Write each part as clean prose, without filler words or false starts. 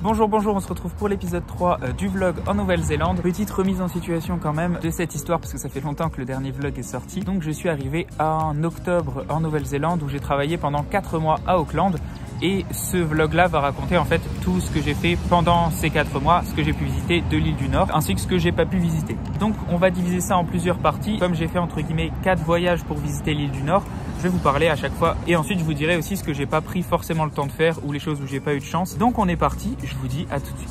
Bonjour, on se retrouve pour l'épisode 3 du vlog en Nouvelle-Zélande. Petite remise en situation quand même de cette histoire parce que ça fait longtemps que le dernier vlog est sorti. Donc je suis arrivé en octobre en Nouvelle-Zélande où j'ai travaillé pendant 4 mois à Auckland. Et ce vlog là va raconter en fait tout ce que j'ai fait pendant ces 4 mois, ce que j'ai pu visiter de l'île du Nord ainsi que ce que j'ai pas pu visiter. Donc on va diviser ça en plusieurs parties. Comme j'ai fait entre guillemets 4 voyages pour visiter l'île du Nord, je vais vous parler à chaque fois et ensuite je vous dirai aussi ce que j'ai pas pris forcément le temps de faire ou les choses où j'ai pas eu de chance. Donc on est parti, je vous dis à tout de suite.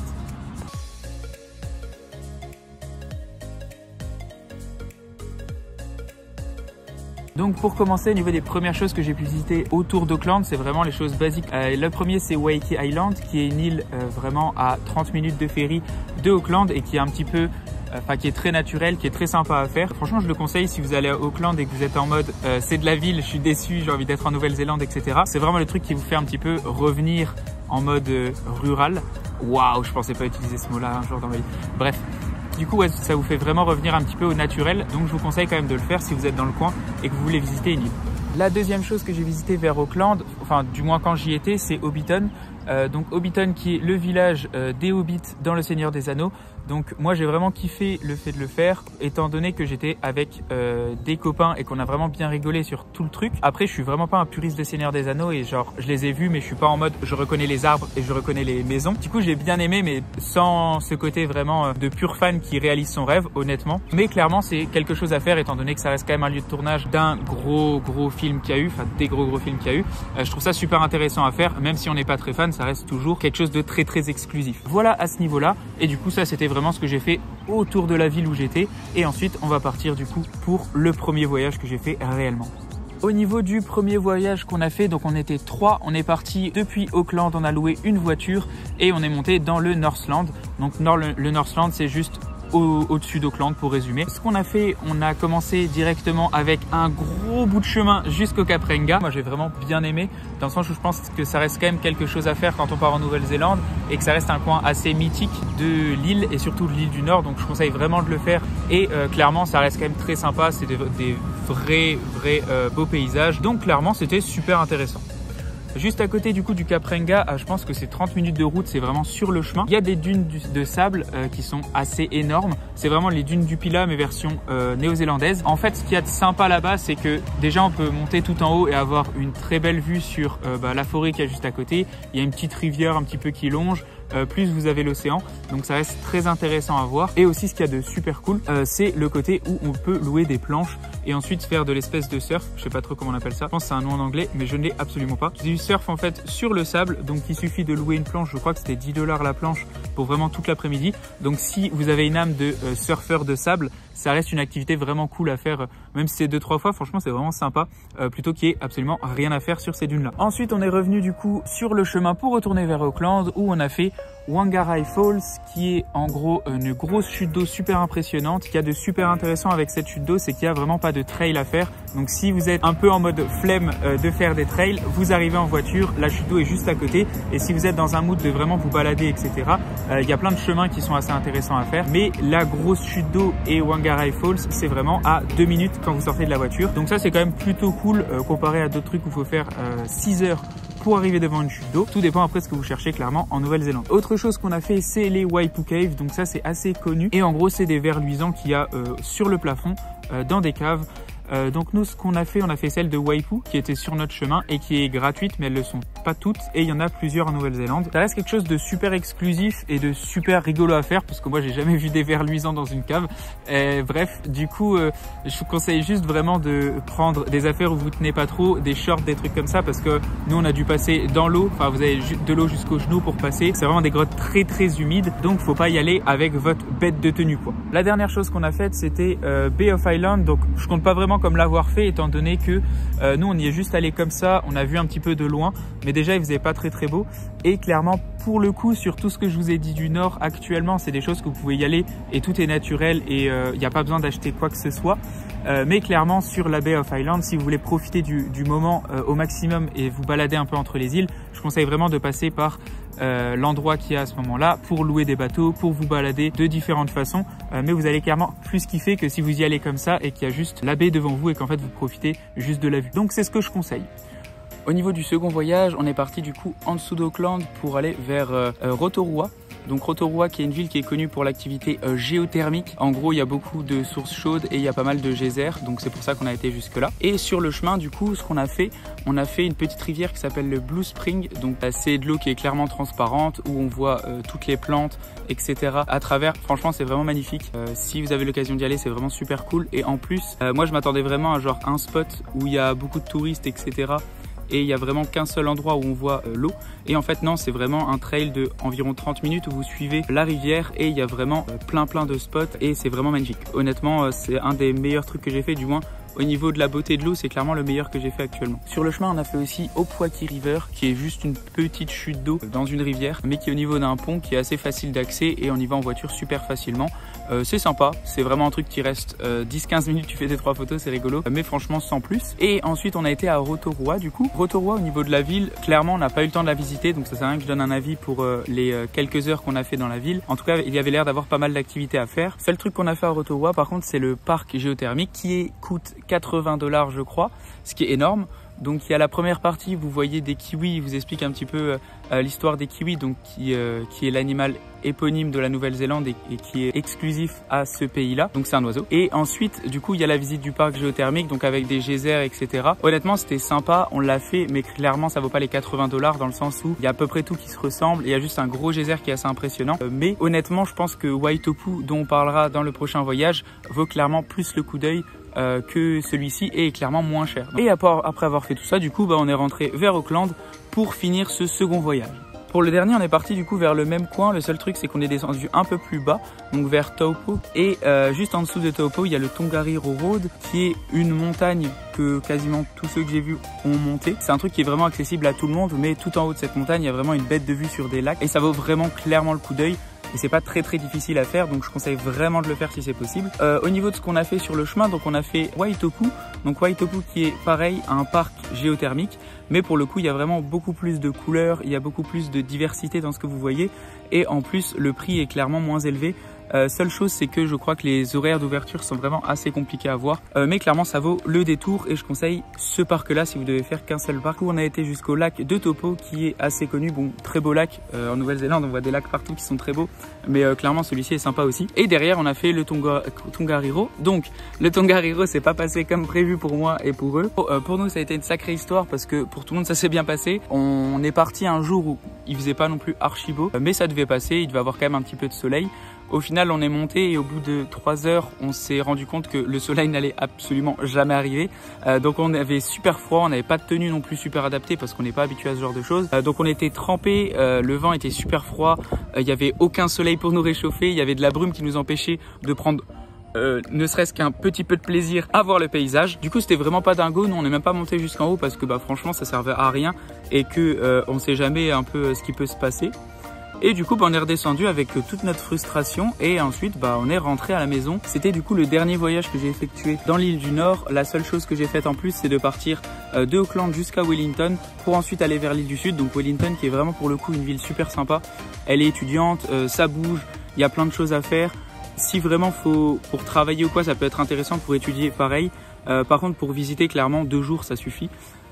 Donc pour commencer, au niveau des premières choses que j'ai pu visiter autour d'Auckland, c'est vraiment les choses basiques. Le premier c'est Waiheke Island qui est une île vraiment à 30 minutes de ferry de Auckland et qui est un petit peu, qui est très naturel, qui est très sympa à faire. Franchement je le conseille si vous allez à Auckland et que vous êtes en mode c'est de la ville, je suis déçu, j'ai envie d'être en Nouvelle-Zélande, etc. C'est vraiment le truc qui vous fait un petit peu revenir en mode rural. Waouh, je pensais pas utiliser ce mot là un jour dans ma vie. Bref. Du coup, ouais, ça vous fait vraiment revenir un petit peu au naturel. Donc, je vous conseille quand même de le faire si vous êtes dans le coin et que vous voulez visiter une île. La deuxième chose que j'ai visité vers Auckland, enfin du moins quand j'y étais, c'est Hobbiton. Donc Hobbiton qui est le village des Hobbits dans le Seigneur des Anneaux. Donc moi j'ai vraiment kiffé le fait de le faire étant donné que j'étais avec des copains et qu'on a vraiment bien rigolé sur tout le truc. Après je suis vraiment pas un puriste de Seigneur des Anneaux et genre je les ai vus mais je suis pas en mode je reconnais les arbres et je reconnais les maisons. Du coup j'ai bien aimé mais sans ce côté vraiment de pur fan qui réalise son rêve honnêtement. Mais clairement c'est quelque chose à faire étant donné que ça reste quand même un lieu de tournage d'un gros film qu'il y a eu, enfin des gros films qu'il y a eu. Je trouve ça super intéressant à faire même si on n'est pas très fan, ça reste toujours quelque chose de très exclusif. Voilà à ce niveau là et du coup ça c'était vraiment ce que j'ai fait autour de la ville où j'étais et ensuite on va partir du coup pour le premier voyage que j'ai fait réellement. Au niveau du premier voyage qu'on a fait, donc on était 3, on est parti depuis Auckland, on a loué une voiture et on est monté dans le Northland. Donc le Northland c'est juste au-dessus d'Auckland pour résumer. Ce qu'on a fait, on a commencé directement avec un gros bout de chemin jusqu'au Cap Renga. Moi j'ai vraiment bien aimé dans le sens où je pense que ça reste quand même quelque chose à faire quand on part en Nouvelle-Zélande et que ça reste un coin assez mythique de l'île et surtout de l'île du Nord, donc je conseille vraiment de le faire et clairement ça reste quand même très sympa, c'est des vrais beaux paysages, donc clairement c'était super intéressant. Juste à côté du coup du Cap Renga, je pense que c'est 30 minutes de route, c'est vraiment sur le chemin. Il y a des dunes de sable qui sont assez énormes. C'est vraiment les dunes du Pila mais version néo-zélandaise. En fait, ce qu'il y a de sympa là-bas, c'est que déjà on peut monter tout en haut et avoir une très belle vue sur la forêt qui est juste à côté. Il y a une petite rivière un petit peu qui longe. Plus vous avez l'océan, donc ça reste très intéressant à voir. Et aussi ce qu'il y a de super cool, c'est le côté où on peut louer des planches et ensuite faire de l'espèce de surf. Je sais pas trop comment on appelle ça, je pense que c'est un nom en anglais mais je ne l'ai absolument pas. C'est du surf en fait sur le sable, donc il suffit de louer une planche, je crois que c'était 10 $ la planche pour vraiment toute l'après-midi. Donc si vous avez une âme de surfeur de sable, ça reste une activité vraiment cool à faire, même si c'est 2-3 fois, franchement c'est vraiment sympa, plutôt qu'il n'y ait absolument rien à faire sur ces dunes là. Ensuite on est revenu du coup sur le chemin pour retourner vers Auckland où on a fait Whangarei Falls qui est en gros une grosse chute d'eau super impressionnante. Ce qu'il y a de super intéressant avec cette chute d'eau, c'est qu'il n'y a vraiment pas de trail à faire. Donc si vous êtes un peu en mode flemme de faire des trails, vous arrivez en voiture, la chute d'eau est juste à côté et si vous êtes dans un mood de vraiment vous balader etc, il y a plein de chemins qui sont assez intéressants à faire. Mais la grosse chute d'eau et Whangarei Falls c'est vraiment à 2 minutes quand vous sortez de la voiture. Donc ça c'est quand même plutôt cool comparé à d'autres trucs où il faut faire 6 heures pour arriver devant une chute d'eau. Tout dépend après ce que vous cherchez clairement en Nouvelle-Zélande. Autre chose qu'on a fait, c'est les Waipu Caves. Donc ça, c'est assez connu. Et en gros, c'est des vers luisants qu'il y a sur le plafond dans des caves. Donc nous ce qu'on a fait celle de Waipu qui était sur notre chemin et qui est gratuite mais elles ne le sont pas toutes et il y en a plusieurs en Nouvelle-Zélande. Ça reste quelque chose de super exclusif et de super rigolo à faire parce que moi j'ai jamais vu des vers luisants dans une cave. Bref, du coup je vous conseille juste vraiment de prendre des affaires où vous tenez pas trop, des shorts, des trucs comme ça parce que nous on a dû passer dans l'eau, enfin vous avez de l'eau jusqu'aux genoux pour passer. C'est vraiment des grottes très humides donc faut pas y aller avec votre bête de tenue quoi. La dernière chose qu'on a faite c'était Bay of Island, donc je compte pas vraiment comme l'avoir fait étant donné que nous on y est juste allé comme ça, on a vu un petit peu de loin mais déjà il faisait pas très beau et clairement pour le coup sur tout ce que je vous ai dit du Nord actuellement c'est des choses que vous pouvez y aller et tout est naturel et il n'y a pas besoin d'acheter quoi que ce soit mais clairement sur la Bay of Island si vous voulez profiter du moment au maximum et vous balader un peu entre les îles, je conseille vraiment de passer par l'endroit qu'il y a à ce moment-là pour louer des bateaux, pour vous balader de différentes façons mais vous allez clairement plus kiffer que si vous y allez comme ça et qu'il y a juste la baie devant vous et qu'en fait vous profitez juste de la vue. Donc c'est ce que je conseille. Au niveau du second voyage, on est parti du coup en dessous d'Auckland pour aller vers Rotorua. Donc Rotorua qui est une ville qui est connue pour l'activité géothermique. En gros, il y a beaucoup de sources chaudes et il y a pas mal de geysers. Donc c'est pour ça qu'on a été jusque là. Et sur le chemin, du coup, ce qu'on a fait, on a fait une petite rivière qui s'appelle le Blue Spring. Donc c'est de l'eau qui est clairement transparente où on voit toutes les plantes, etc. à travers. Franchement, c'est vraiment magnifique. Si vous avez l'occasion d'y aller, c'est vraiment super cool. Et en plus, moi je m'attendais vraiment à genre un spot où il y a beaucoup de touristes, etc. Et il n'y a vraiment qu'un seul endroit où on voit l'eau. Et en fait non, c'est vraiment un trail de environ 30 minutes où vous suivez la rivière et il y a vraiment plein de spots et c'est vraiment magnifique. Honnêtement, c'est un des meilleurs trucs que j'ai fait, du moins au niveau de la beauté de l'eau, c'est clairement le meilleur que j'ai fait actuellement. Sur le chemin, on a fait aussi Opwaki River, qui est juste une petite chute d'eau dans une rivière, mais qui est au niveau d'un pont qui est assez facile d'accès et on y va en voiture super facilement. C'est sympa, c'est vraiment un truc qui reste 10-15 minutes, tu fais des 3 photos, c'est rigolo, mais franchement sans plus. Et ensuite, on a été à Rotorua du coup. Rotorua, au niveau de la ville, clairement, on n'a pas eu le temps de la visiter, donc ça sert à rien que je donne un avis pour les quelques heures qu'on a fait dans la ville. En tout cas, il y avait l'air d'avoir pas mal d'activités à faire. Seul truc qu'on a fait à Rotorua, par contre, c'est le parc géothermique qui coûte 80 $, je crois, ce qui est énorme. Donc il y a la première partie, vous voyez des kiwis, il vous explique un petit peu l'histoire des kiwis, donc qui est l'animal éponyme de la Nouvelle-Zélande et qui est exclusif à ce pays-là, donc c'est un oiseau. Et ensuite, du coup, il y a la visite du parc géothermique, donc avec des geysers, etc. Honnêtement, c'était sympa, on l'a fait, mais clairement, ça vaut pas les 80 $ dans le sens où il y a à peu près tout qui se ressemble. Il y a juste un gros geyser qui est assez impressionnant. Mais honnêtement, je pense que Waitopu, dont on parlera dans le prochain voyage, vaut clairement plus le coup d'œil que celui-ci et est clairement moins cher. Et après avoir fait tout ça, du coup, on est rentré vers Auckland pour finir ce second voyage. Pour le dernier, on est parti du coup vers le même coin. Le seul truc, c'est qu'on est descendu un peu plus bas, donc vers Taupo. Et juste en dessous de Taupo, il y a le Tongariro Road, qui est une montagne que quasiment tous ceux que j'ai vus ont monté. C'est un truc qui est vraiment accessible à tout le monde, mais tout en haut de cette montagne, il y a vraiment une bête de vue sur des lacs. Et ça vaut vraiment clairement le coup d'œil. Et c'est pas très difficile à faire, donc je conseille vraiment de le faire si c'est possible. Au niveau de ce qu'on a fait sur le chemin, donc on a fait Waitopu. Donc Waitopu qui est pareil, un parc géothermique, mais pour le coup il y a vraiment beaucoup plus de couleurs, il y a beaucoup plus de diversité dans ce que vous voyez, et en plus le prix est clairement moins élevé. Seule chose, c'est que je crois que les horaires d'ouverture sont vraiment assez compliqués à voir, mais clairement ça vaut le détour et je conseille ce parc là si vous devez faire qu'un seul parc. On a été jusqu'au lac de Taupo qui est assez connu, bon très beau lac, en Nouvelle-Zélande on voit des lacs partout qui sont très beaux, mais clairement celui-ci est sympa aussi. Et derrière on a fait le Tongariro. Donc le Tongariro c'est pas passé comme prévu pour moi et pour eux. Pour nous ça a été une sacrée histoire parce que pour tout le monde ça s'est bien passé. On est parti un jour où il faisait pas non plus archi beau, mais ça devait passer, il devait avoir quand même un petit peu de soleil. Au final, on est monté et au bout de 3 heures, on s'est rendu compte que le soleil n'allait absolument jamais arriver. Donc on avait super froid, on n'avait pas de tenue non plus super adaptée parce qu'on n'est pas habitué à ce genre de choses. Donc on était trempés, le vent était super froid, il n'y avait aucun soleil pour nous réchauffer, il y avait de la brume qui nous empêchait de prendre ne serait-ce qu'un petit peu de plaisir à voir le paysage. Du coup c'était vraiment pas dingo, nous on n'est même pas monté jusqu'en haut parce que franchement ça servait à rien et que on sait jamais un peu ce qui peut se passer. Et du coup on est redescendu avec toute notre frustration et ensuite on est rentré à la maison. C'était du coup le dernier voyage que j'ai effectué dans l'île du Nord. La seule chose que j'ai faite en plus c'est de partir de Auckland jusqu'à Wellington pour ensuite aller vers l'île du Sud. Donc Wellington qui est vraiment pour le coup une ville super sympa. Elle est étudiante, ça bouge, il y a plein de choses à faire. Si vraiment faut pour travailler ou quoi ça peut être intéressant, pour étudier pareil. Par contre pour visiter clairement 2 jours ça suffit.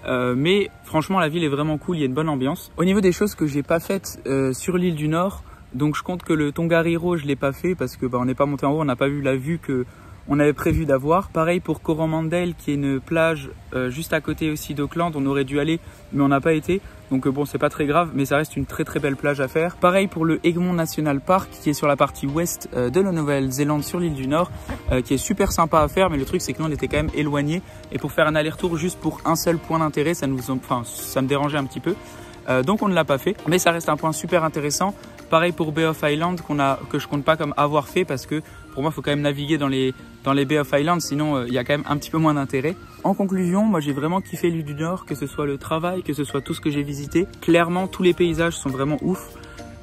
Mais franchement la ville est vraiment cool, il y a une bonne ambiance. Au niveau des choses que j'ai pas faites sur l'île du Nord, donc je compte que le Tongariro je l'ai pas fait parce que on n'est pas monté en haut, on n'a pas vu la vue que on avait prévu d'avoir. Pareil pour Coromandel qui est une plage juste à côté aussi d'Auckland, on aurait dû aller mais on n'a pas été. Donc bon c'est pas très grave mais ça reste une très belle plage à faire. Pareil pour le Egmont National Park qui est sur la partie ouest de la Nouvelle-Zélande sur l'île du Nord qui est super sympa à faire, mais le truc c'est que nous on était quand même éloignés et pour faire un aller-retour juste pour un seul point d'intérêt ça me dérangeait un petit peu. Donc on ne l'a pas fait, mais ça reste un point super intéressant. Pareil pour Bay of Island que je compte pas comme avoir fait parce que pour moi il faut quand même naviguer dans les Bay of Island, sinon il y a quand même un petit peu moins d'intérêt. En conclusion, moi j'ai vraiment kiffé l'île du Nord, que ce soit le travail, que ce soit tout ce que j'ai visité. Clairement tous les paysages sont vraiment ouf.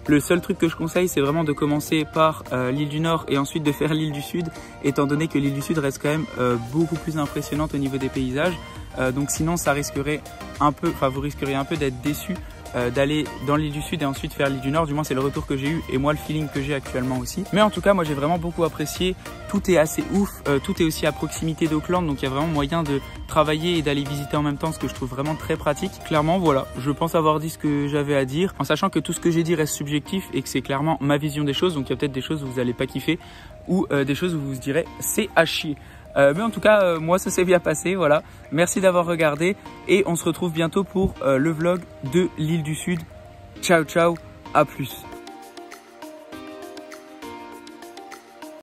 Le seul truc que je conseille c'est vraiment de commencer par l'île du Nord et ensuite de faire l'île du Sud, étant donné que l'île du Sud reste quand même beaucoup plus impressionnante au niveau des paysages. Donc sinon ça risquerait un peu, vous risqueriez un peu d'être déçu d'aller dans l'île du Sud et ensuite faire l'île du Nord. Du moins c'est le retour que j'ai eu et moi le feeling que j'ai actuellement aussi. Mais en tout cas moi j'ai vraiment beaucoup apprécié. Tout est assez ouf, tout est aussi à proximité d'Auckland, donc il y a vraiment moyen de travailler et d'aller visiter en même temps, ce que je trouve vraiment très pratique. Clairement voilà, je pense avoir dit ce que j'avais à dire, en sachant que tout ce que j'ai dit reste subjectif et que c'est clairement ma vision des choses. Donc il y a peut-être des choses où vous n'allez pas kiffer ou des choses où vous vous direz c'est à chier. Mais en tout cas, moi ça s'est bien passé, voilà. Merci d'avoir regardé et on se retrouve bientôt pour le vlog de l'île du Sud. Ciao ciao, à plus.